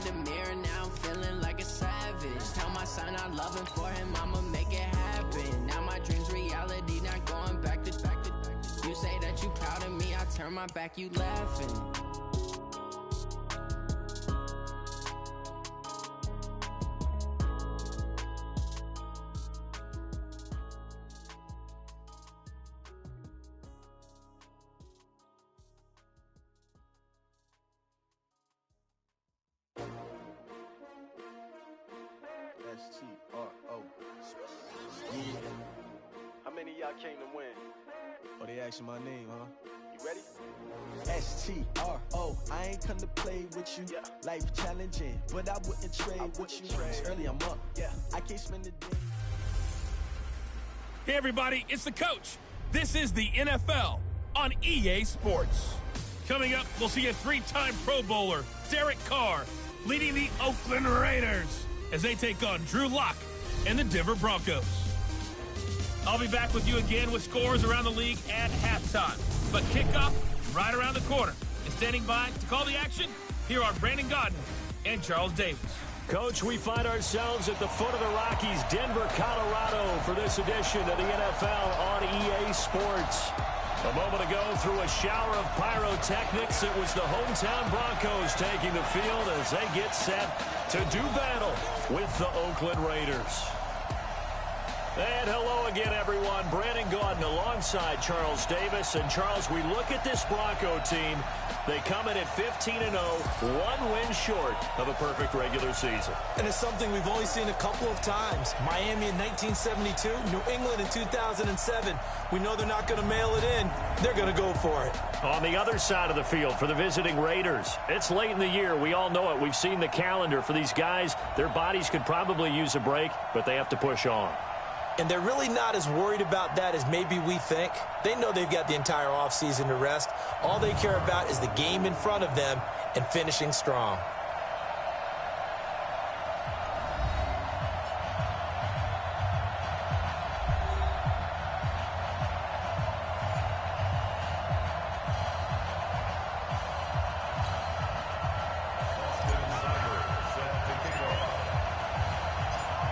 the mirror, now I'm feeling like a savage. Tell my son I love him, for him I'ma make it happen. Now my dream's reality, not going back to. You say that you proud of me, I turn my back, you laughing. S-T-R-O. Yeah. How many of y'all came to win? Oh, they asking my name, huh? You ready? S-T-R-O. I ain't come to play with you. Yeah. Life challenging, but I wouldn't trade with you. It's early, I'm up. Yeah. I can't spend the day. Hey, everybody, it's the coach. This is the NFL on EA Sports. Coming up, we'll see a three-time Pro Bowler, Derek Carr, leading the Okland Raiders as they take on Drew Lock and the Denver Broncos. I'll be back with you again with scores around the league at halftime. But kickoff right around the corner. And standing by to call the action, here are Brandon Godden and Charles Davis. Coach, we find ourselves at the foot of the Rockies, Denver, Colorado, for this edition of the NFL on EA Sports. A moment ago, through a shower of pyrotechnics, it was the hometown Broncos taking the field as they get set to do battle with the Okland Raiders. And hello again, everyone. Brandon Gaudin alongside Charles Davis. And, Charles, we look at this Bronco team. They come in at 15-0, one win short of a perfect regular season. And it's something we've only seen a couple of times. Miami in 1972, New England in 2007. We know they're not going to mail it in. They're going to go for it. On the other side of the field for the visiting Raiders, it's late in the year. We all know it. We've seen the calendar for these guys. Their bodies could probably use a break, but they have to push on. And they're really not as worried about that as maybe we think. They know they've got the entire offseason to rest. All they care about is the game in front of them and finishing strong.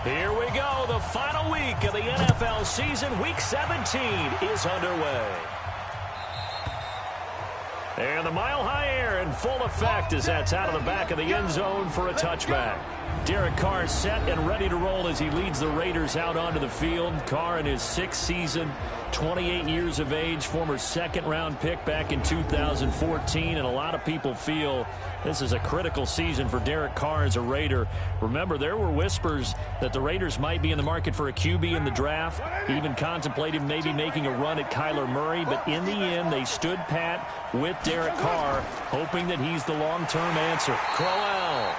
Here we go. The final week of the NFL season. Week 17 is underway. And the mile-high air in full effect as that's out of the back of the end zone for a touchback. Derek Carr set and ready to roll as he leads the Raiders out onto the field. Carr in his sixth season, 28 years of age, former second-round pick back in 2014. And a lot of people feel this is a critical season for Derek Carr as a Raider. Remember, there were whispers that the Raiders might be in the market for a QB in the draft. Even contemplated maybe making a run at Kyler Murray. But in the end, they stood pat with Derek Carr, hoping that he's the long-term answer. Crowell.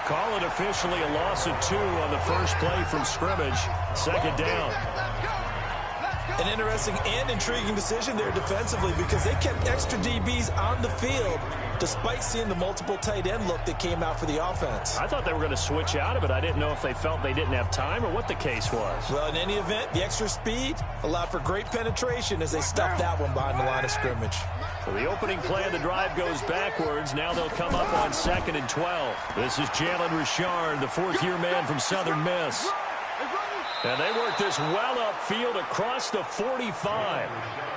Call it officially a loss of 2 on the first play from scrimmage. Second down. An interesting and intriguing decision there defensively because they kept extra DBs on the field despite seeing the multiple tight end look that came out for the offense. I thought they were going to switch out of it. I didn't know if they felt they didn't have time or what the case was. Well, in any event, the extra speed allowed for great penetration as they stuffed that one behind the line of scrimmage. So the opening play of the drive goes backwards. Now they'll come up on 2nd and 12. This is Jalen Richard, the fourth-year man from Southern Miss. And they work this well upfield across the 45.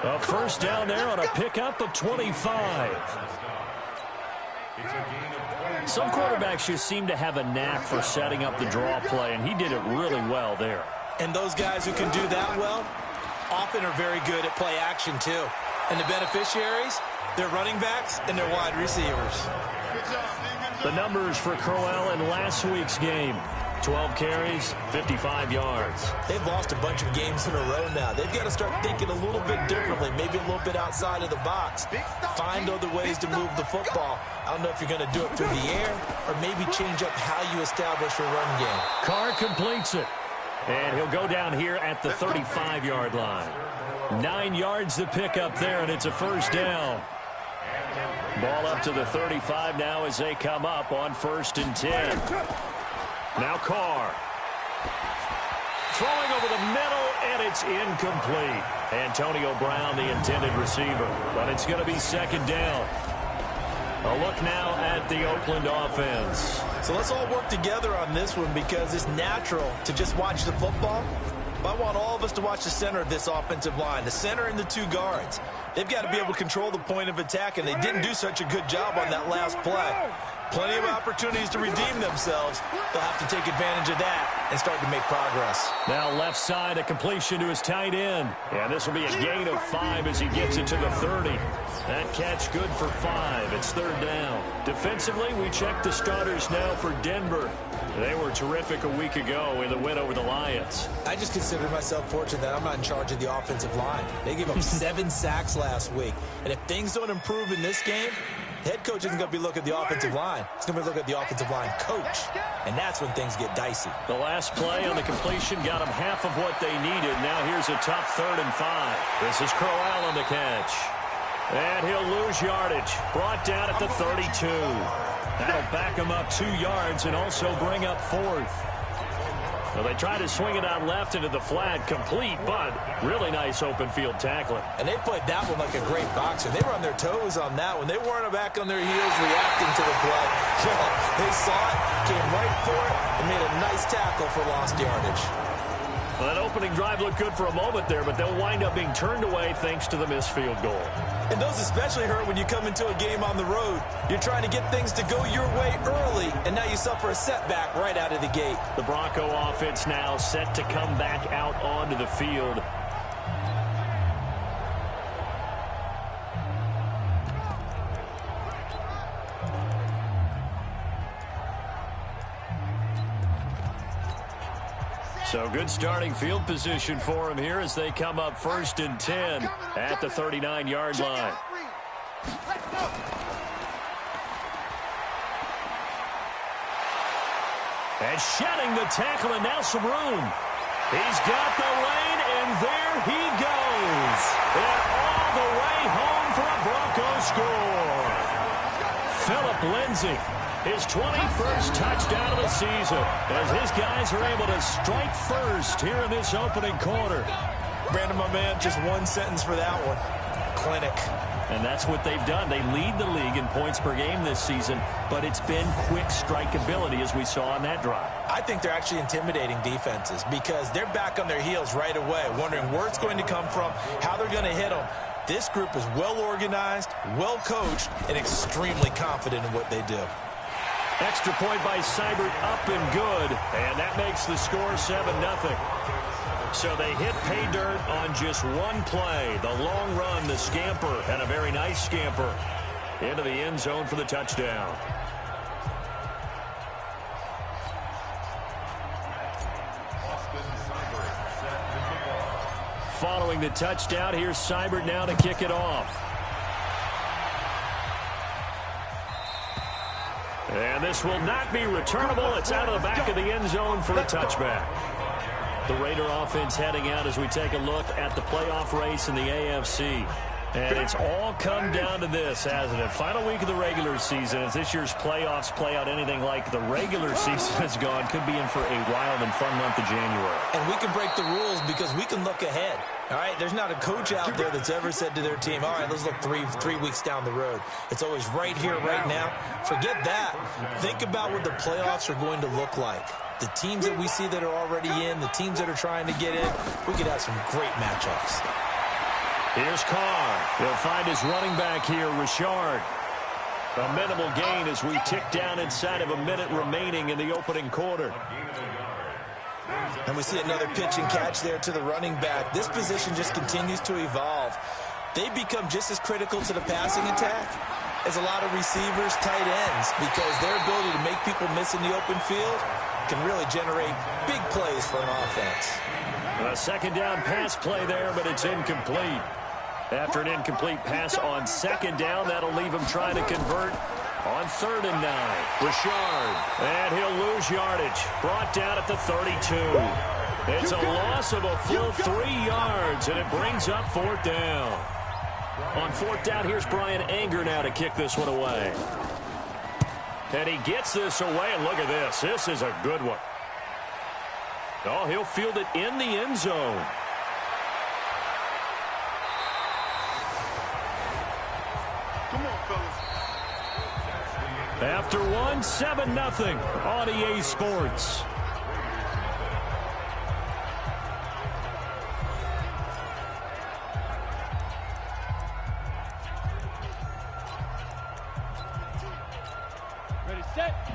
A first down there on a pickup of 25. Some quarterbacks just seem to have a knack for setting up the draw play, and he did it really well there. And those guys who can do that well often are very good at play action too. And the beneficiaries, they're running backs and they're wide receivers. The numbers for Crowell in last week's game. 12 carries, 55 yards. They've lost a bunch of games in a row now. They've got to start thinking a little bit differently, maybe a little bit outside of the box. Find other ways to move the football. I don't know if you're going to do it through the air or maybe change up how you establish your run game. Carr completes it. And he'll go down here at the 35-yard line. 9 yards to pick up there, and it's a first down. Ball up to the 35 now as they come up on 1st and 10. Now Carr. Throwing over the middle, and it's incomplete. Antonio Brown, the intended receiver. But it's going to be 2nd down. A look now at the Oakland offense. So let's all work together on this one because it's natural to just watch the football. But I want all of us to watch the center of this offensive line, the center and the two guards. They've got to be able to control the point of attack, and they didn't do such a good job on that last play. Plenty of opportunities to redeem themselves. They'll have to take advantage of that and start to make progress. Now left side, a completion to his tight end. And this will be a gain of 5 as he gets it to the 30. That catch good for 5. It's third down. Defensively, we check the starters now for Denver. They were terrific a week ago in the win over the Lions. I just consider myself fortunate that I'm not in charge of the offensive line. They gave up 7 sacks last week. And if things don't improve in this game, the head coach isn't going to be looking at the offensive line. He's going to be looking at the offensive line coach. And that's when things get dicey. The last play on the completion got them half of what they needed. Now here's a tough 3rd and 5. This is Crowell on the catch. And he'll lose yardage. Brought down at the 32. That'll back him up 2 yards and also bring up 4th. Well, they try to swing it out left into the flat, complete, but really nice open field tackling. And they played that one like a great boxer. They were on their toes on that one. They weren't back on their heels reacting to the play. They saw it, came right for it, and made a nice tackle for lost yardage. Well, that opening drive looked good for a moment there, but they'll wind up being turned away thanks to the missed field goal. And those especially hurt when you come into a game on the road. You're trying to get things to go your way early, and now you suffer a setback right out of the gate. The Bronco offense now set to come back out onto the field. So good starting field position for him here as they come up 1st and 10 at the 39-yard line. And shedding the tackle, and now some room. He's got the lane, and there he goes. And all the way home for a Bronco score. Philip Lindsay, his 21st touchdown of the season, as his guys are able to strike first here in this opening quarter. Brandon, my man, just one sentence for that one. Clinic. And that's what they've done. They lead the league in points per game this season, but it's been quick strikeability as we saw on that drive. I think they're actually intimidating defenses because they're back on their heels right away, wondering where it's going to come from, how they're going to hit them. This group is well organized, well coached, and extremely confident in what they do. Extra point by Seibert, up and good, and that makes the score 7-0. So they hit pay dirt on just one play. The long run, the scamper, and a very nice scamper into the end zone for the touchdown. Following the touchdown, here's Seibert now to kick it off. And this will not be returnable. It's out of the back of the end zone for a touchback. The Raider offense heading out as we take a look at the playoff race in the AFC. And it's all come down to this, hasn't it? Final week of the regular season. As this year's playoffs play out anything like the regular season has gone, could be in for a wild and fun month of January. And we can break the rules because we can look ahead. All right, there's not a coach out there that's ever said to their team, all right, let's look three weeks down the road. It's always right here, right now. Forget that. Think about what the playoffs are going to look like. The teams that we see that are already in, the teams that are trying to get in, we could have some great matchups. Here's Carr. He'll find his running back here, Richard. A minimal gain as we tick down inside of a minute remaining in the opening quarter. And we see another pitch and catch there to the running back. This position just continues to evolve. They become just as critical to the passing attack as a lot of receivers, tight ends, because their ability to make people miss in the open field can really generate big plays for an offense. A second down pass play there, but it's incomplete. After an incomplete pass on second down, that'll leave him trying to convert on 3rd and 9. Richard, and he'll lose yardage. Brought down at the 32. It's a loss of a full 3 yards, and it brings up 4th down. On 4th down, here's Brian Anger now to kick this one away. And he gets this away, and look at this. This is a good one. Oh, he'll field it in the end zone. After one, 7-0 on EA Sports.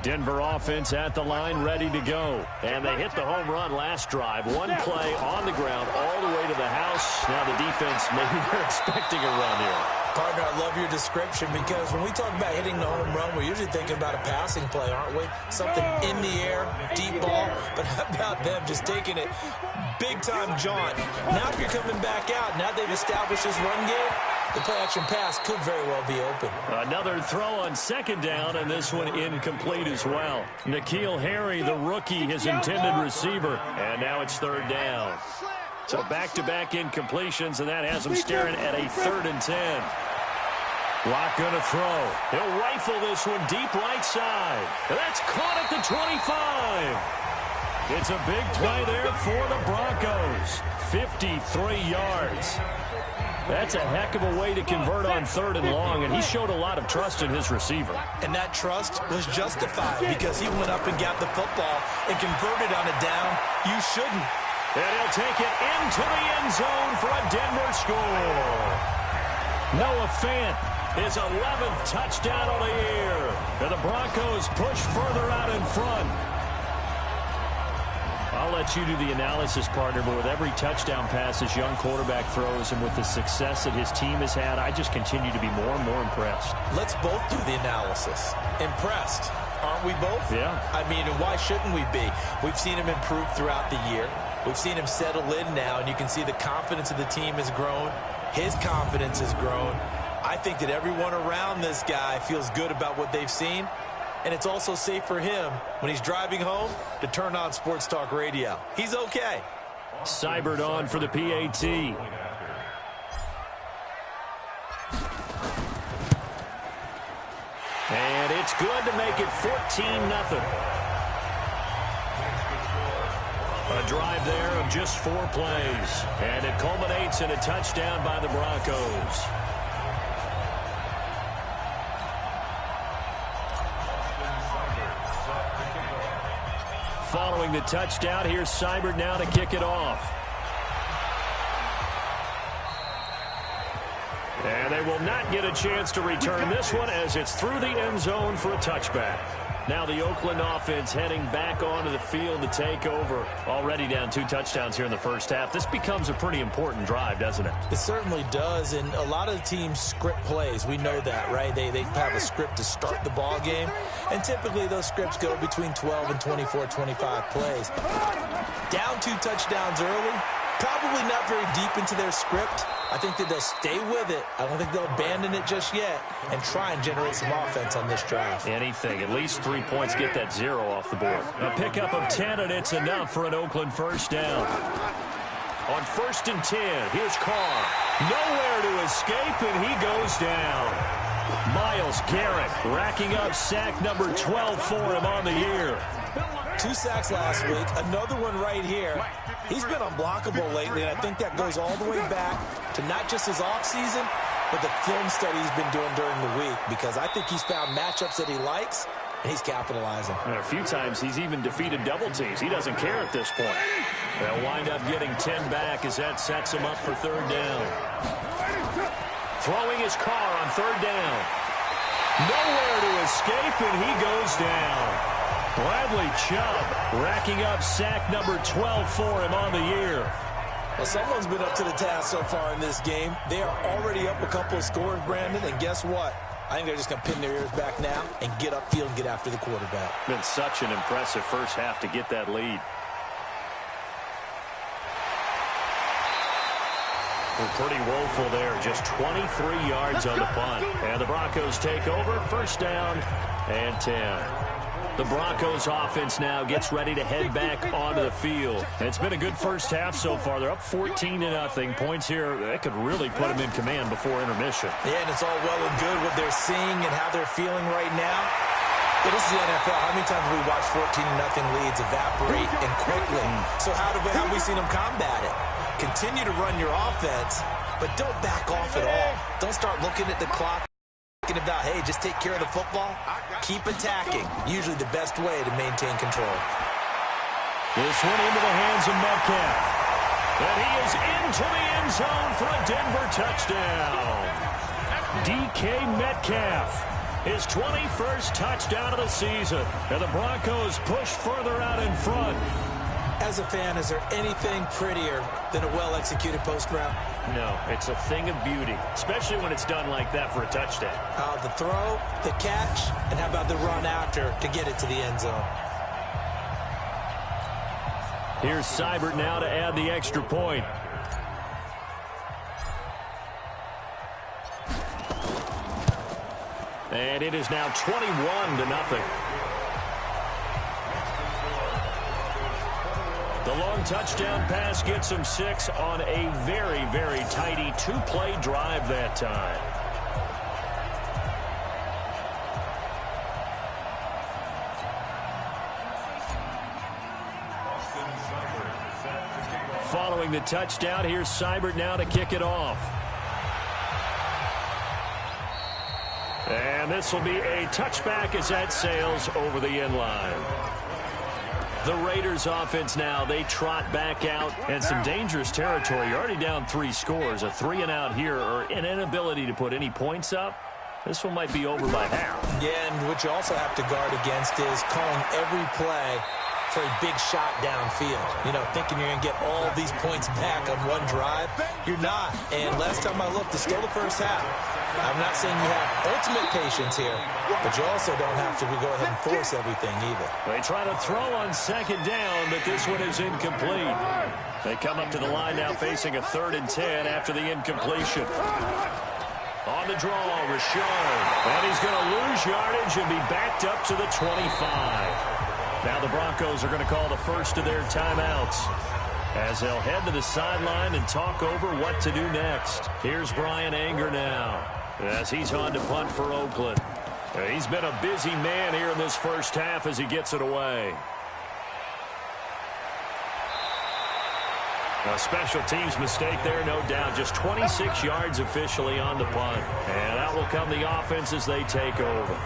Denver offense at the line, ready to go. And they hit the home run last drive. One play on the ground all the way to the house. Now the defense, maybe they're expecting a run here. Partner, I love your description because when we talk about hitting the home run, we're usually thinking about a passing play, aren't we? Something in the air, deep ball. But how about them just taking it big-time jaunt? Now if you're coming back out, now they've established this run game, the play-action pass could very well be open. Another throw on second down, and this one incomplete as well. N'Keal Harry, the rookie, his intended receiver. And now it's third down. So back-to-back incompletions, and that has him staring at a 3rd and 10. Lock going to throw. He'll rifle this one deep right side. And that's caught at the 25. It's a big play there for the Broncos. 53 yards. That's a heck of a way to convert on 3rd and long, and he showed a lot of trust in his receiver. And that trust was justified because he went up and got the football and converted on a down. You shouldn't. And he'll take it into the end zone for a Denver score. Noah Fant, his 11th touchdown of the year. And the Broncos push further out in front. I'll let you do the analysis, partner, but with every touchdown pass this young quarterback throws and with the success that his team has had, I just continue to be more and more impressed. Let's both do the analysis. Impressed, aren't we both? Yeah. I mean, and why shouldn't we be? We've seen him improve throughout the year. We've seen him settle in now, and you can see the confidence of the team has grown. His confidence has grown. I think that everyone around this guy feels good about what they've seen. And it's also safe for him when he's driving home to turn on Sports Talk Radio. He's okay. Seibert on for the PAT. And it's good to make it 14-0. A drive there of just 4 plays. And it culminates in a touchdown by the Broncos. Following the touchdown, here's Seibert now to kick it off. And they will not get a chance to return this one as it's through the end zone for a touchback. Now the Oakland offense heading back onto the field to take over. Already down 2 touchdowns here in the first half. This becomes a pretty important drive, doesn't it? It certainly does, and a lot of the teams script plays. We know that, right? They have a script to start the ball game, and typically those scripts go between 12 and 24, 25 plays. Down 2 touchdowns early, probably not very deep into their script. I think that they'll stay with it. I don't think they'll abandon it just yet and try and generate some offense on this drive. Anything. At least 3 points, get that 0 off the board. A pickup of 10, and it's enough for an Oakland first down. On 1st and 10, here's Carr. Nowhere to escape, and he goes down. Myles Garrett racking up sack number 12 for him on the year. 2 sacks last week, another one right here. He's been unblockable lately, and I think that goes all the way back to not just his offseason, but the film study he's been doing during the week, because I think he's found matchups that he likes, and he's capitalizing. And a few times he's even defeated double teams. He doesn't care at this point. They'll wind up getting 10 back as that sets him up for 3rd down. Throwing his Carr on 3rd down. Nowhere to escape, and he goes down. Bradley Chubb racking up sack number 12 for him on the year. Well, someone's been up to the task so far in this game. They are already up a couple of scores, Brandon, and guess what? I think they're just going to pin their ears back now and get upfield and get after the quarterback. Been such an impressive first half to get that lead. We're pretty woeful there. Just 23 yards on the punt. And the Broncos take over. First down and 10. The Broncos offense now gets ready to head back onto the field. And it's been a good first half so far. They're up 14-0. Points here, that could really put them in command before intermission. Yeah, and it's all well and good what they're seeing and how they're feeling right now. But this is the NFL. How many times have we watched 14-0 leads evaporate and quickly? So how have we seen them combat it? Continue to run your offense, but don't back off at all. Don't start looking at the clock. Thinking about, hey, just take care of the football, keep attacking. Usually the best way to maintain control. This one into the hands of Metcalf. And he is into the end zone for a Denver touchdown. DK Metcalf. His 21st touchdown of the season. And the Broncos push further out in front. As a fan, is there anything prettier than a well-executed post route? No, it's a thing of beauty, especially when it's done like that for a touchdown. The throw, the catch, and how about the run after to get it to the end zone? Here's Seibert now to add the extra point. And it is now 21-0. The long touchdown pass gets him 6 on a very, very tidy two-play drive that time. Following the touchdown, here's Seibert now to kick it off. And this will be a touchback as that sails over the end line. The Raiders offense now, they trot back out and some dangerous territory. You're already down 3 scores. A 3-and-out here or an inability to put any points up. This one might be over by half. Yeah, and what you also have to guard against is calling every play for a big shot downfield. You know, thinking you're going to get all these points back on one drive. You're not. And last time I looked, it's still the first half. I'm not saying you have ultimate patience here, but you also don't have to go ahead and force everything either. They try to throw on second down, but this one is incomplete. They come up to the line now facing a 3rd and 10 after the incompletion. On the draw, Richard. And he's going to lose yardage and be backed up to the 25. Now the Broncos are going to call the first of their timeouts as they'll head to the sideline and talk over what to do next. Here's Brian Anger now as he's on to punt for Oakland. He's been a busy man here in this first half as he gets it away. A special teams mistake there, no doubt. Just 26 yards officially on the punt. And out will come the offense as they take over.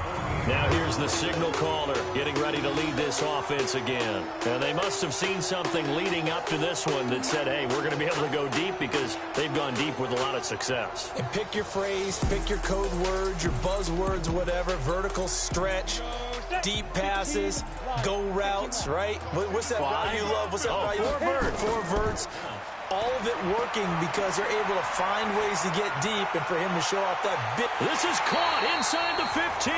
Now here's the signal caller getting ready to lead this offense again. And they must have seen something leading up to this one that said, hey, we're going to be able to go deep because they've gone deep with a lot of success. And pick your phrase, pick your code words, your buzzwords, whatever, vertical stretch, deep passes, go routes, right? What's that route you love? What's that route you love? 4 verts. All of it working because they're able to find ways to get deep and for him to show off that bit. This is caught inside the 15.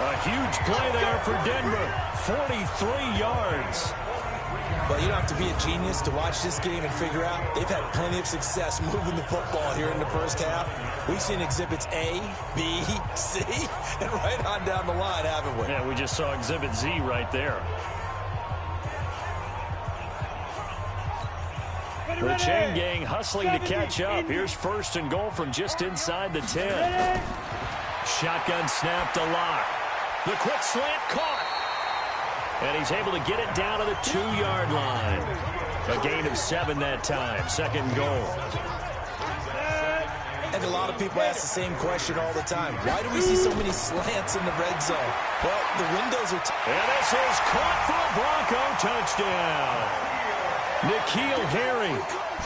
A huge play there for Denver. 43 yards. Well, you don't have to be a genius to watch this game and figure out they've had plenty of success moving the football here in the first half. We've seen exhibits A, B, C, and right on down the line, haven't we? Yeah, we just saw exhibit Z right there. The chain gang hustling to catch up. Here's 1st and goal from just inside the 10. Shotgun snap to Locke. The quick slant caught. And he's able to get it down to the 2-yard line. A gain of 7 that time. 2nd and goal. And a lot of people ask the same question all the time. Why do we see so many slants in the red zone? Well, the windows are... And this is caught for a Bronco touchdown. N'Keal Harry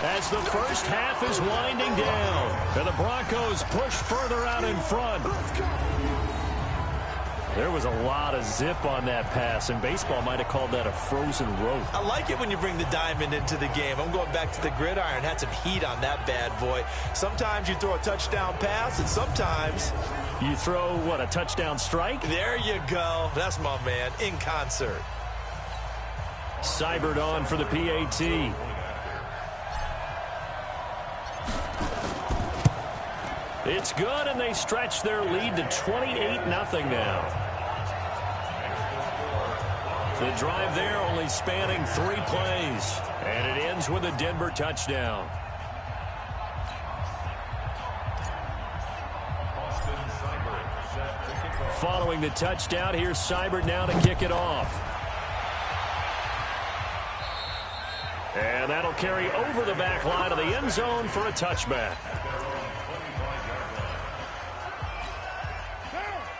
as the first half is winding down. And the Broncos push further out in front. There was a lot of zip on that pass, and baseball might have called that a frozen rope. I like it when you bring the diamond into the game. I'm going back to the gridiron. Had some heat on that bad boy. Sometimes you throw a touchdown pass, and sometimes... you throw, what, a touchdown strike? There you go. That's my man, in concert. Seibert on for the PAT. It's good, and they stretch their lead to 28-0 now. The drive there only spanning 3 plays, and it ends with a Denver touchdown. Following the touchdown, here's Seibert now to kick it off. And that'll carry over the back line of the end zone for a touchback.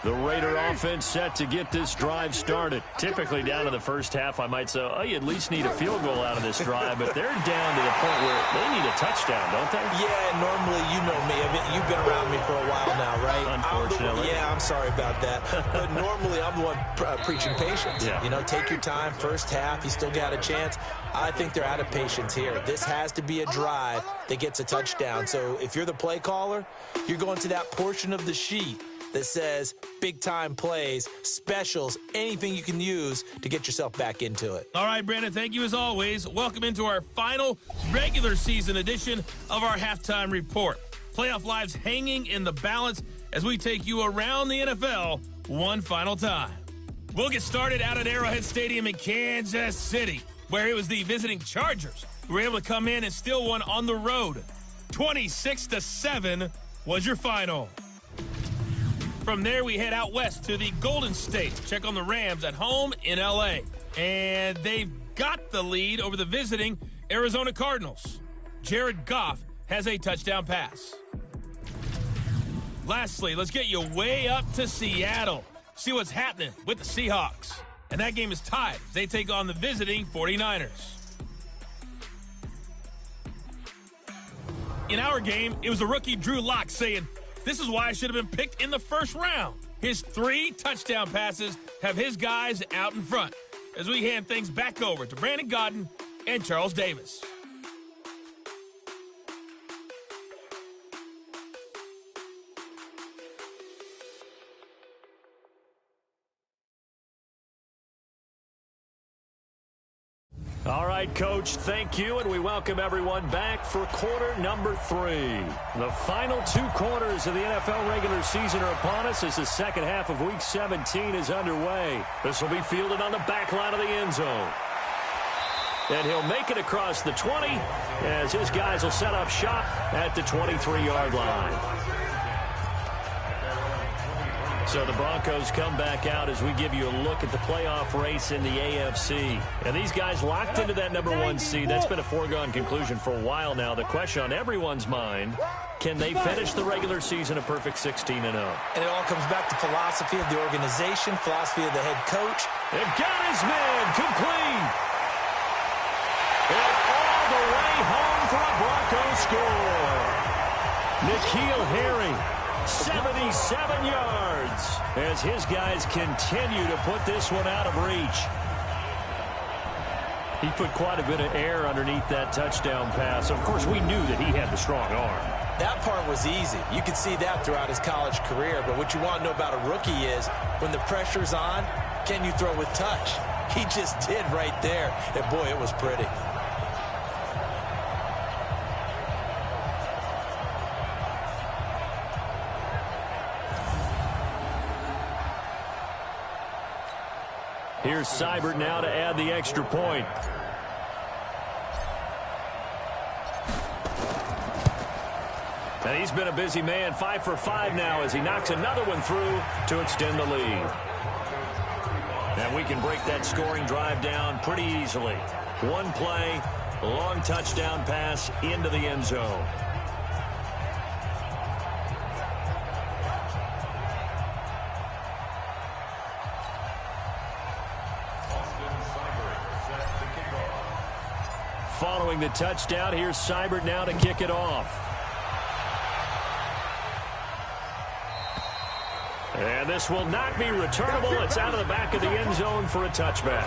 The Raider offense set to get this drive started. Typically down to the first half, I might say, oh, you at least need a field goal out of this drive, but they're down to the point where they need a touchdown, don't they? Yeah, normally, you know me. You've been around me for a while now, right? Unfortunately. I'm sorry about that. But normally, I'm the one preaching patience. Yeah. You know, take your time. First half, you still got a chance. I think they're out of patience here. This has to be a drive that gets a touchdown. So if you're the play caller, you're going to that portion of the sheet that says big-time plays, specials, anything you can use to get yourself back into it. All right, Brandon, thank you as always. Welcome into our final regular season edition of our Halftime Report. Playoff lives hanging in the balance as we take you around the NFL one final time. We'll get started out at Arrowhead Stadium in Kansas City, where it was the visiting Chargers who were able to come in and steal one on the road. 26-7 was your final. From there, we head out west to the Golden State. Check on the Rams at home in L.A. And they've got the lead over the visiting Arizona Cardinals. Jared Goff has a touchdown pass. Lastly, let's get you way up to Seattle. See what's happening with the Seahawks. And that game is tied. They take on the visiting 49ers. In our game, it was a rookie Drew Lock saying, "This is why I should have been picked in the first round." His 3 touchdown passes have his guys out in front as we hand things back over to Brandon Godden and Charles Davis. All right, Coach, thank you, and we welcome everyone back for quarter number 3. The final 2 quarters of the NFL regular season are upon us as the second half of Week 17 is underway. This will be fielded on the back line of the end zone. And he'll make it across the 20 as his guys will set up shop at the 23-yard line. So the Broncos come back out as we give you a look at the playoff race in the AFC. And these guys locked into that number 1 seed. That's been a foregone conclusion for a while now. The question on everyone's mind, can they finish the regular season a perfect 16-0? And it all comes back to philosophy of the organization, philosophy of the head coach. They've got his man complete. And all the way home for a Bronco score. N'Keal Harry. 77 yards as his guys continue to put this one out of reach. He put quite a bit of air underneath that touchdown pass. Of course, we knew that he had the strong arm. That part was easy. You could see that throughout his college career. But what you want to know about a rookie is when the pressure's on, can you throw with touch? He just did right there. And, boy, it was pretty. Here's Seibert now to add the extra point. And he's been a busy man, 5 for 5 now as he knocks another one through to extend the lead. And we can break that scoring drive down pretty easily. 1 play, long touchdown pass into the end zone. Following the touchdown, here's Seibert now to kick it off. And this will not be returnable. It's out of the back of the end zone for a touchback.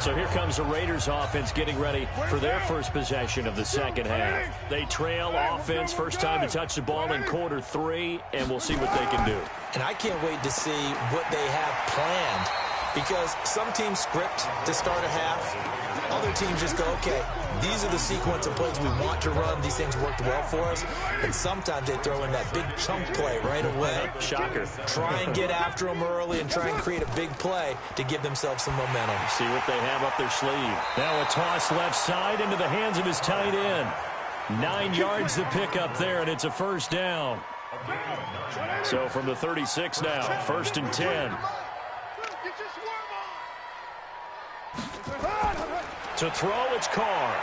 So here comes the Raiders offense getting ready for their first possession of the second half. They trail offense, first time to touch the ball in quarter 3, and we'll see what they can do. And I can't wait to see what they have planned, because some teams script to start a half. Other teams just go, okay, these are the sequence of plays we want to run. These things worked well for us. And sometimes they throw in that big chunk play right away. Shocker. Try and get after them early and try and create a big play to give themselves some momentum. See what they have up their sleeve. Now a toss left side into the hands of his tight end. 9 yards to pick up there, and it's a first down. So from the 36 now, 1st and 10. To throw, it's Carr.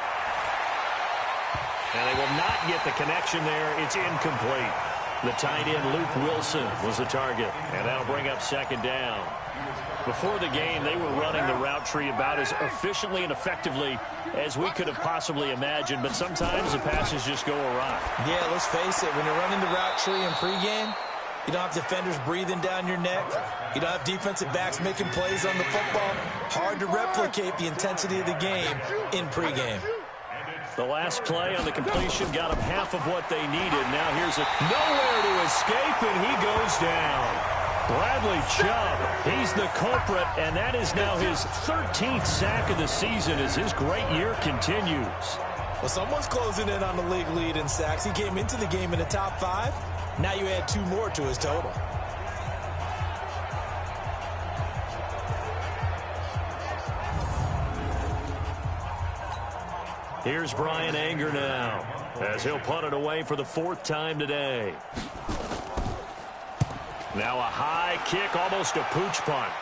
And they will not get the connection there. It's incomplete. The tight end, Luke Wilson, was the target, and that'll bring up second down. Before the game, they were running the route tree about as efficiently and effectively as we could have possibly imagined, but sometimes the passes just go awry. Yeah, let's face it, when you're running the route tree in pregame, you don't have defenders breathing down your neck. You don't have defensive backs making plays on the football. Hard to replicate the intensity of the game in pregame. The last play on the completion got them half of what they needed. Now here's nowhere to escape, and he goes down. Bradley Chubb, he's the culprit, and that is now his 13th sack of the season as his great year continues. Well, someone's closing in on the league lead in sacks. He came into the game in the top 5. Now you add 2 more to his total. Here's Brian Anger now as he'll punt it away for the 4th time today. Now a high kick, almost a pooch punt.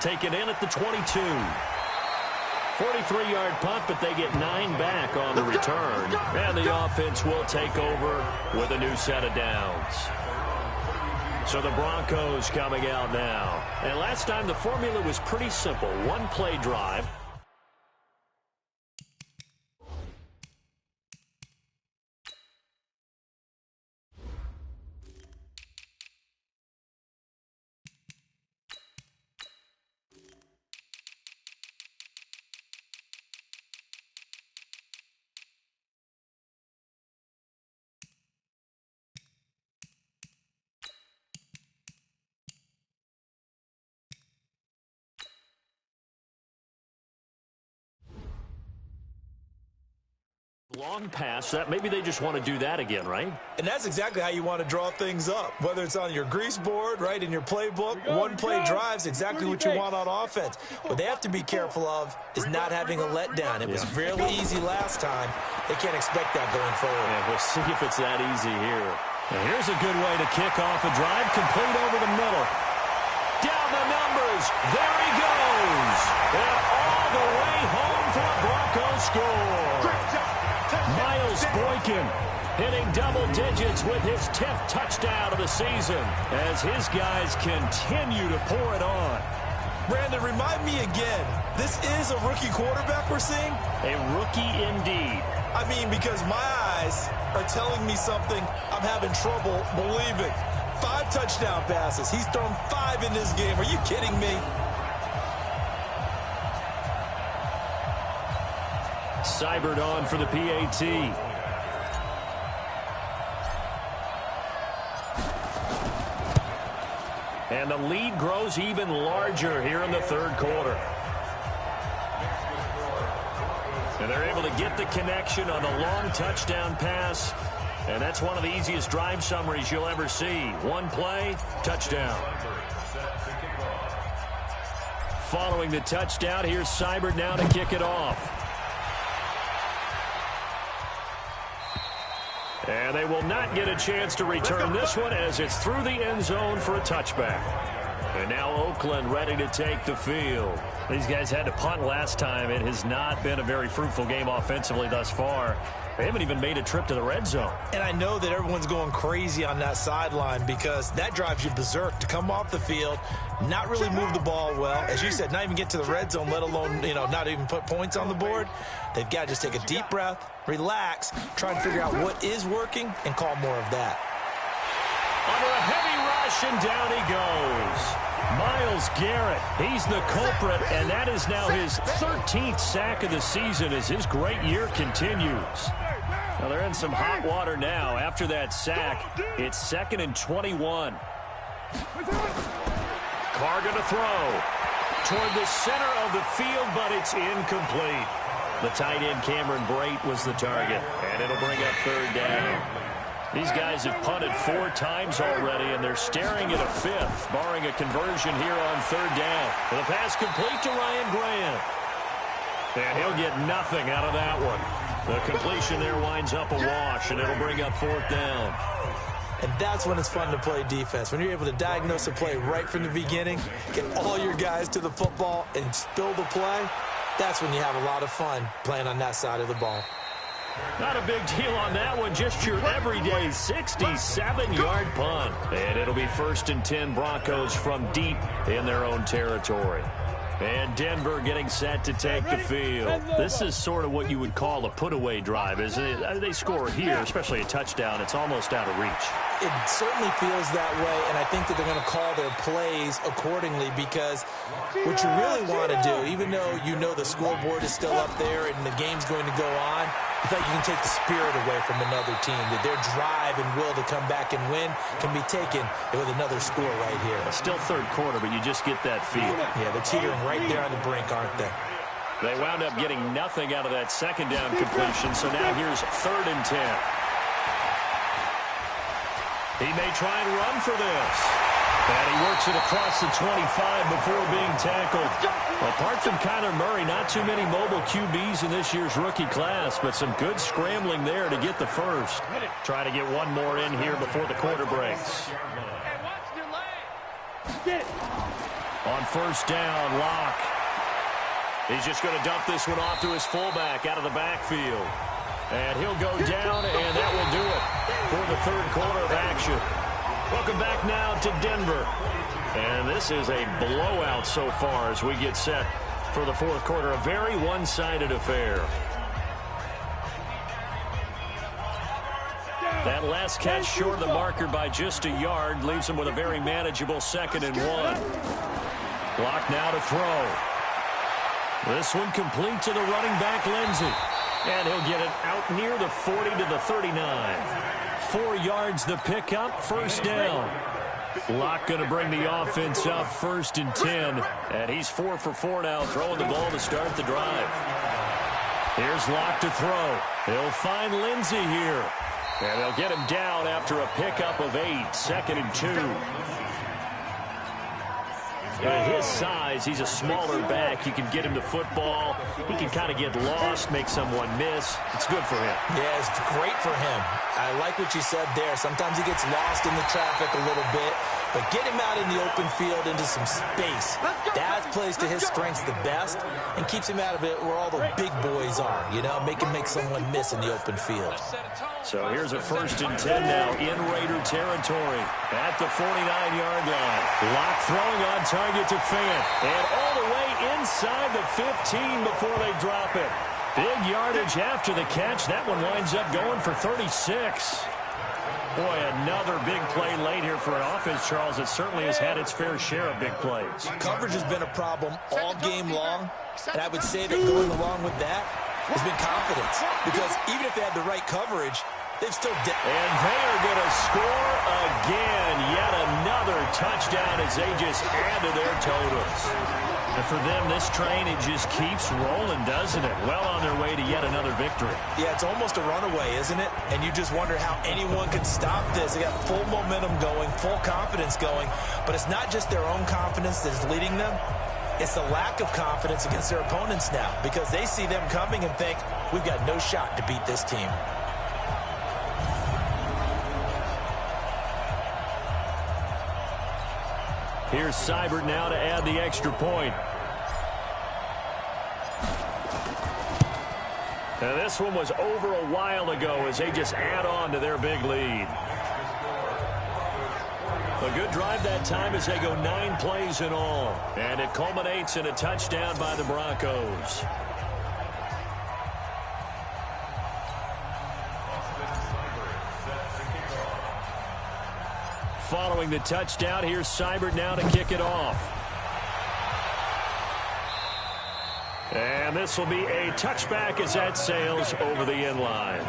Taken in at the 22. 43-yard punt, but they get 9 back on the return. And the offense will take over with a new set of downs. So the Broncos coming out now. And last time the formula was pretty simple. 1-play drive. Long pass, that maybe they just want to do that again, right? And that's exactly how you want to draw things up. Whether it's on your grease board, right, in your playbook, 1-play drives exactly what you want on offense. What they have to be careful of is not having a letdown. It was fairly easy last time. They can't expect that going forward. Yeah, we'll see if it's that easy here. And here's a good way to kick off a drive, complete over the middle. Down the numbers. There he goes. And all the way home for a Bronco score. Miles Boykin hitting double digits with his 10th touchdown of the season as his guys continue to pour it on. Brandon, remind me again, this is a rookie quarterback we're seeing? A rookie indeed. I mean, because my eyes are telling me something I'm having trouble believing. 5 touchdown passes. He's thrown 5 in this game. Are you kidding me? Seibert on for the PAT. And the lead grows even larger here in the 3rd quarter. And they're able to get the connection on a long touchdown pass. And that's one of the easiest drive summaries you'll ever see. 1 play, touchdown. Following the touchdown, here's Seibert now to kick it off. And they will not get a chance to return this one as it's through the end zone for a touchback. And now Okland ready to take the field. These guys had to punt last time. It has not been a very fruitful game offensively thus far. They haven't even made a trip to the red zone. And I know that everyone's going crazy on that sideline because that drives you berserk to come off the field, not really move the ball well. As you said, not even get to the red zone, let alone, not even put points on the board. They've got to just take a deep breath, relax, try and figure out what is working, and call more of that. Under a heavy rush, and down he goes. Myles Garrett, he's the culprit, and that is now his 13th sack of the season as his great year continues. Well, they're in some hot water now. After that sack, it's 2nd and 21. Carr going to throw toward the center of the field, but it's incomplete. The tight end, Cameron Brate, was the target, and it'll bring up 3rd down. These guys have punted 4 times already, and they're staring at a 5th, barring a conversion here on 3rd down. The pass complete to Ryan Grant. And he'll get nothing out of that one. The completion there winds up a wash, and it'll bring up 4th down. And that's when it's fun to play defense. When you're able to diagnose a play right from the beginning, get all your guys to the football, and spill the play, that's when you have a lot of fun playing on that side of the ball. Not a big deal on that one. Just your everyday 67-yard punt. And it'll be 1st and 10 Broncos from deep in their own territory. And Denver getting set to take the field. This is sort of what you would call a put-away drive, isn't it? They score here, especially a touchdown. It's almost out of reach. It certainly feels that way, and I think that they're going to call their plays accordingly because what you really want to do, even though you know the scoreboard is still up there and the game's going to go on, I feel like you can take the spirit away from another team, that their drive and will to come back and win can be taken with another score right here. Still third quarter, but you just get that feel. Yeah, they're teetering right there on the brink, aren't they? They wound up getting nothing out of that second down completion, so now here's 3rd and 10. He may try and run for this. And he works it across the 25 before being tackled. Apart from Kyler Murray, not too many mobile QBs in this year's rookie class, but some good scrambling there to get the first. Try to get one more in here before the quarter breaks. On 1st down, Locke. He's just going to dump this one off to his fullback out of the backfield. And he'll go down, and that will do it for the 3rd quarter of action. Welcome back now to Denver. And this is a blowout so far as we get set for the 4th quarter. A very one-sided affair. That last catch short of the marker by just a yard leaves him with a very manageable 2nd and 1. Block now to throw. This one complete to the running back, Lindsey. And he'll get it out near the 40 to the 39. 4 yards the pickup, 1st down. Locke going to bring the offense up, 1st and 10. And he's 4 for 4 now, throwing the ball to start the drive. Here's Locke to throw. He'll find Lindsey here. And they'll get him down after a pickup of 8, 2nd and 2. At his size, he's a smaller back. You can get him to football. He can kind of get lost, make someone miss. It's good for him. Yeah, it's great for him. I like what you said there. Sometimes he gets lost in the traffic a little bit, but get him out in the open field into some space. That plays to his strengths the best and keeps him out of it where all the big boys are, you know, make someone miss in the open field. So here's a 1st and 10 now in Raider territory at the 49-yard line. Locke throwing on target to Fant. And all the way inside the 15 before they drop it. Big yardage after the catch. That one winds up going for 36. Boy, another big play late here for an offense, Charles, that certainly has had its fair share of big plays. Coverage has been a problem all game long, and I would say that going along with that has been confidence. Because even if they had the right coverage, they've still... And they are going to score again. Yet another touchdown as they just add to their totals. And for them, this train, it just keeps rolling, doesn't it? Well on their way to yet another victory. Yeah, it's almost a runaway, isn't it? And you just wonder how anyone could stop this. They got full momentum going, full confidence going. But it's not just their own confidence that's leading them. It's the lack of confidence against their opponents now, because they see them coming and think, we've got no shot to beat this team. Here's Seibert now to add the extra point. Now this one was over a while ago as they just add on to their big lead. A good drive that time as they go 9 plays in all. And it culminates in a touchdown by the Broncos. Following the touchdown, here's Seibert now to kick it off. And this will be a touchback as that sails over the end line.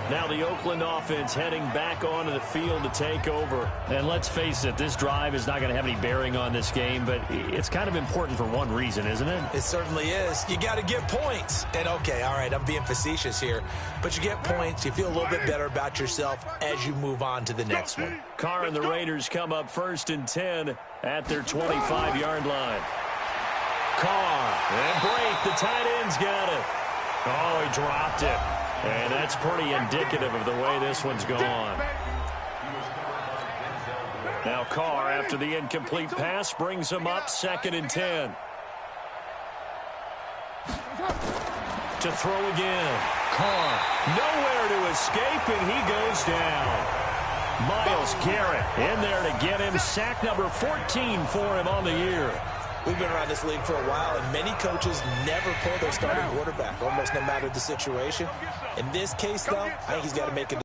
Now the Oakland offense heading back onto the field to take over. And let's face it, this drive is not going to have any bearing on this game, but it's kind of important for one reason, isn't it? It certainly is. You got to get points. And okay, all right, I'm being facetious here, but you get points, you feel a little bit better about yourself as you move on to the next one. Carr and the Raiders come up 1st and 10 at their 25-yard line. Carr, and break, the tight end's got it. Oh, he dropped it. And that's pretty indicative of the way this one's gone. Now Carr, after the incomplete pass, brings him up 2nd and 10. To throw again. Carr. Nowhere to escape, and he goes down. Myles Garrett in there to get him. Sack number 14 for him on the year. We've been around this league for a while, and many coaches never pull their starting quarterback, almost no matter the situation. In this case, though, I think he's got to make a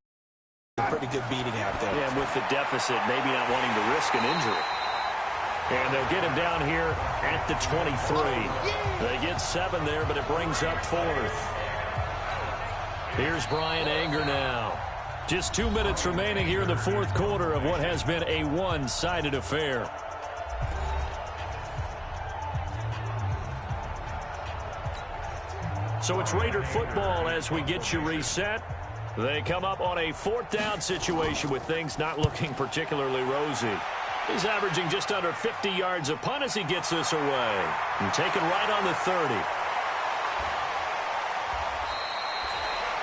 pretty good beating out there. Yeah, and with the deficit, maybe not wanting to risk an injury. And they'll get him down here at the 23. They get 7 there, but it brings up 4th. Here's Brian Anger now. Just 2 minutes remaining here in the 4th quarter of what has been a one-sided affair. So it's Raider football as we get you reset. They come up on a 4th down situation with things not looking particularly rosy. He's averaging just under 50 yards a punt as he gets this away. And taken right on the 30.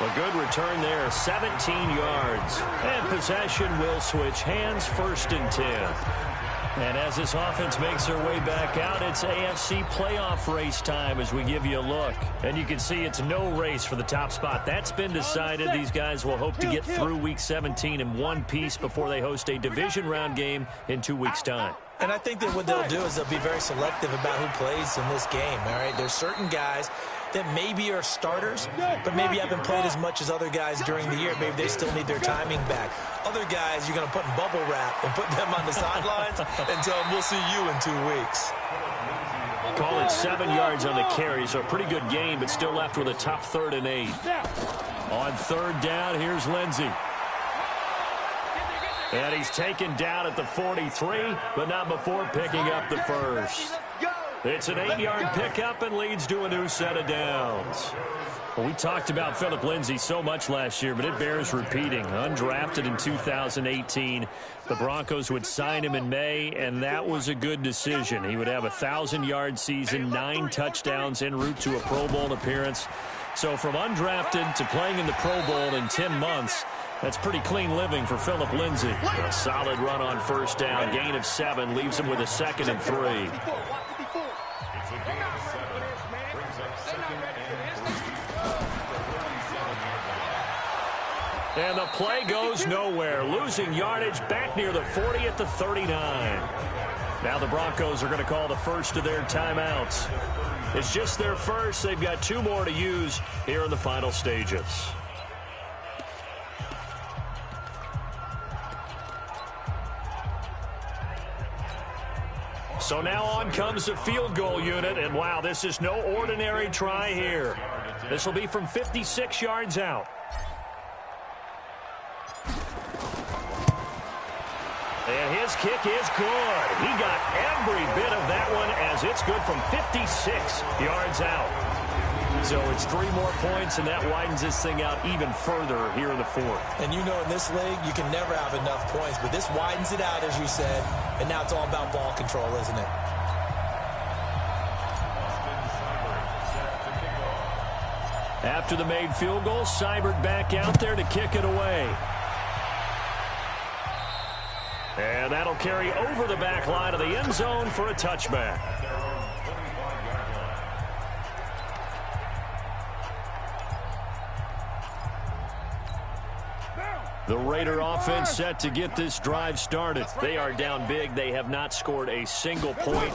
A good return there, 17 yards. And possession will switch hands, 1st and 10. And as this offense makes their way back out, it's AFC playoff race time as we give you a look. And you can see it's no race for the top spot. That's been decided. These guys will hope to get through Week 17 in one piece before they host a division round game in 2 weeks' time. And I think that what they'll do is they'll be very selective about who plays in this game, all right? There's certain guys that maybe are starters, but maybe haven't played as much as other guys during the year. Maybe they still need their timing back. Other guys you're going to put in bubble wrap and put them on the sidelines and tell them we'll see you in 2 weeks. Call it 7 yards on the carry, so a pretty good game, but still left with a tough 3rd and 8. On 3rd down, here's Lindsey. And he's taken down at the 43, but not before picking up the 1st. It's an 8-yard pickup and leads to a new set of downs. Well, we talked about Phillip Lindsay so much last year, but it bears repeating. Undrafted in 2018, the Broncos would sign him in May, and that was a good decision. He would have a 1,000-yard season, 9 touchdowns en route to a Pro Bowl appearance. So from undrafted to playing in the Pro Bowl in 10 months, that's pretty clean living for Phillip Lindsay. A solid run on 1st down, gain of 7, leaves him with a 2nd and 3. And the play goes nowhere. Losing yardage back near the 40 at the 39. Now the Broncos are going to call the first of their timeouts. It's just their first. They've got 2 more to use here in the final stages. So now on comes the field goal unit, and wow, this is no ordinary try here. This will be from 56 yards out. And his kick is good. He got every bit of that one as it's good from 56 yards out. So it's 3 more points, and that widens this thing out even further here in the 4th. And you know in this league, you can never have enough points, but this widens it out, as you said, and now it's all about ball control, isn't it? After the made field goal, Seibert back out there to kick it away. And that'll carry over the back line of the end zone for a touchback. The Raider offense set to get this drive started. They are down big. They have not scored a single point.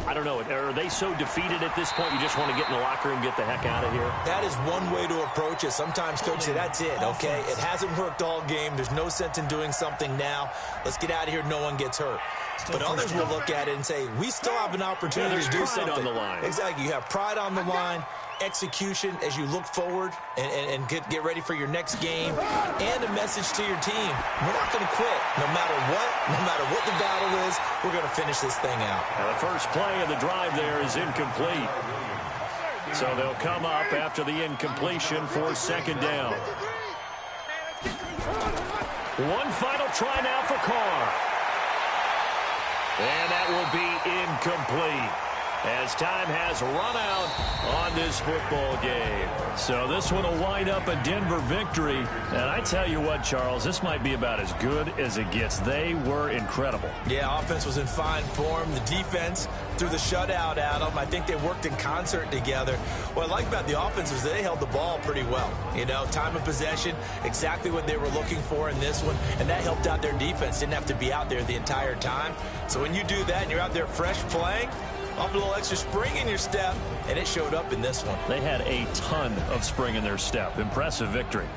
I don't know. Are they so defeated at this point you just want to get in the locker room and get the heck out of here? That is one way to approach it. Sometimes coaches say, that's it, okay? It hasn't worked all game. There's no sense in doing something now. Let's get out of here. No one gets hurt. But others will look at it and say, we still have an opportunity to do something. On the line. Exactly. You have pride on the line, execution as you look forward and get ready for your next game, and a message to your team. We're not going to quit. No matter what the battle is, we're going to finish this thing out. Now the first play of the drive there is incomplete. So they'll come up after the incompletion for 2nd down. One final try now for Carr. And that will be incomplete. As time has run out on this football game. So this one will wind up a Denver victory. And I tell you what, Charles, this might be about as good as it gets. They were incredible. Yeah, offense was in fine form. The defense threw the shutout at them. I think they worked in concert together. What I like about the offense was they held the ball pretty well. You know, time of possession, exactly what they were looking for in this one. And that helped out their defense. Didn't have to be out there the entire time. So when you do that and you're out there fresh playing, off a little extra spring in your step, and it showed up in this one. They had a ton of spring in their step. Impressive victory.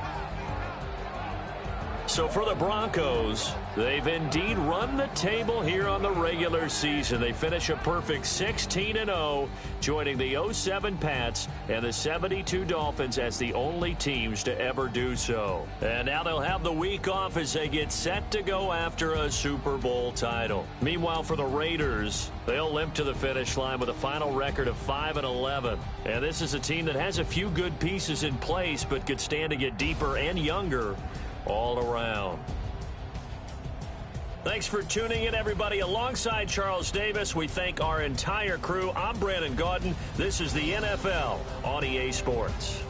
So for the Broncos, they've indeed run the table here on the regular season. They finish a perfect 16-0, joining the 07 Pats and the 72 Dolphins as the only teams to ever do so. And now they'll have the week off as they get set to go after a Super Bowl title. Meanwhile, for the Raiders, they'll limp to the finish line with a final record of 5-11. And this is a team that has a few good pieces in place, but could stand to get deeper and younger all around. Thanks for tuning in, everybody. Alongside Charles Davis, we thank our entire crew. I'm Brandon Gaudin. This is the NFL on EA Sports.